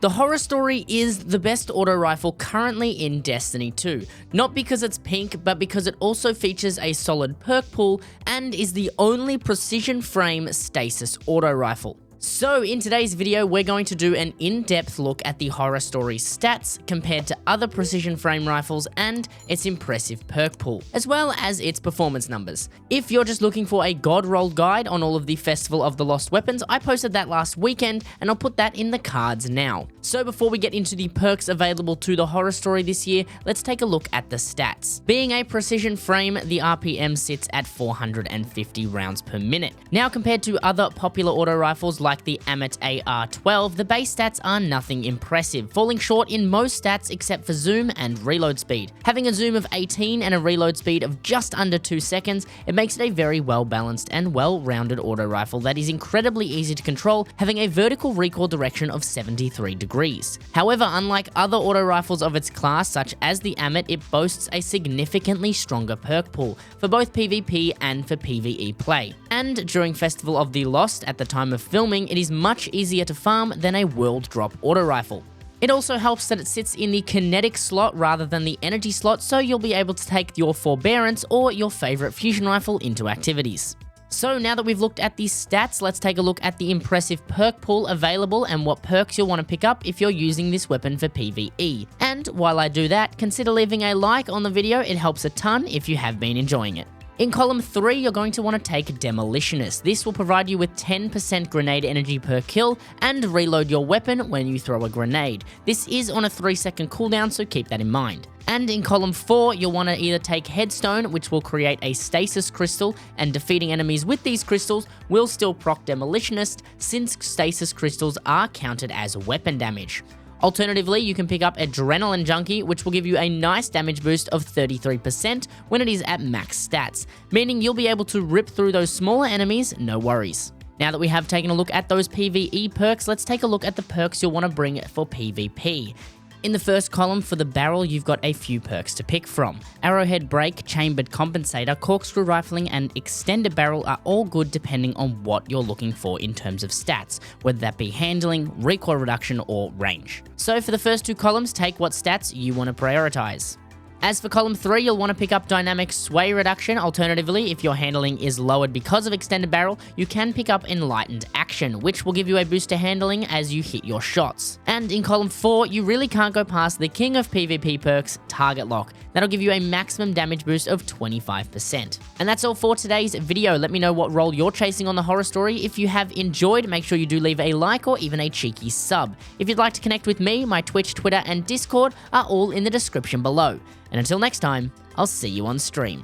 The Horror Story is the best auto rifle currently in Destiny 2, not because it's pink, but because it also features a solid perk pool and is the only precision frame stasis auto rifle. So in today's video, we're going to do an in-depth look at the Horror Story stats compared to other precision frame rifles and its impressive perk pool, as well as its performance numbers. If you're just looking for a god roll guide on all of the Festival of the Lost Weapons, I posted that last weekend and I'll put that in the cards now. So before we get into the perks available to the Horror Story this year, let's take a look at the stats. Being a precision frame, the RPM sits at 450 rounds per minute. Now compared to other popular auto rifles like the Amet AR-12, the base stats are nothing impressive, falling short in most stats except for zoom and reload speed. Having a zoom of 18 and a reload speed of just under 2 seconds, it makes it a very well balanced and well-rounded auto rifle that is incredibly easy to control, having a vertical recoil direction of 73 degrees. However, unlike other auto rifles of its class such as the Amet, it boasts a significantly stronger perk pool for both PvP and for PvE play. And during Festival of the Lost, at the time of filming, it is much easier to farm than a world drop auto rifle. It also helps that it sits in the kinetic slot rather than the energy slot, so you'll be able to take your Forbearance or your favorite fusion rifle into activities. So now that we've looked at these stats, let's take a look at the impressive perk pool available and what perks you'll want to pick up if you're using this weapon for PvE. And while I do that, consider leaving a like on the video, it helps a ton if you have been enjoying it. In column 3, you're going to want to take Demolitionist. This will provide you with 10% grenade energy per kill and reload your weapon when you throw a grenade. This is on a 3-second cooldown, so keep that in mind. And in column 4, you'll want to either take Headstone, which will create a stasis crystal, and defeating enemies with these crystals will still proc Demolitionist, since stasis crystals are counted as weapon damage. Alternatively, you can pick up Adrenaline Junkie, which will give you a nice damage boost of 33% when it is at max stats, meaning you'll be able to rip through those smaller enemies, no worries. Now that we have taken a look at those PvE perks, let's take a look at the perks you'll want to bring for PvP. In the first column for the barrel, you've got a few perks to pick from. Arrowhead Break, Chambered Compensator, Corkscrew Rifling, and Extended Barrel are all good depending on what you're looking for in terms of stats, whether that be handling, recoil reduction, or range. So for the first two columns, take what stats you want to prioritize. As for column 3, you'll want to pick up Dynamic Sway Reduction. Alternatively, if your handling is lowered because of Extended Barrel, you can pick up Enlightened Action, which will give you a boost to handling as you hit your shots. And in column 4, you really can't go past the king of PvP perks, Target Lock. That'll give you a maximum damage boost of 25%. And that's all for today's video. Let me know what role you're chasing on the Horror Story. If you have enjoyed, make sure you do leave a like or even a cheeky sub. If you'd like to connect with me, my Twitch, Twitter, and Discord are all in the description below. And until next time, I'll see you on stream.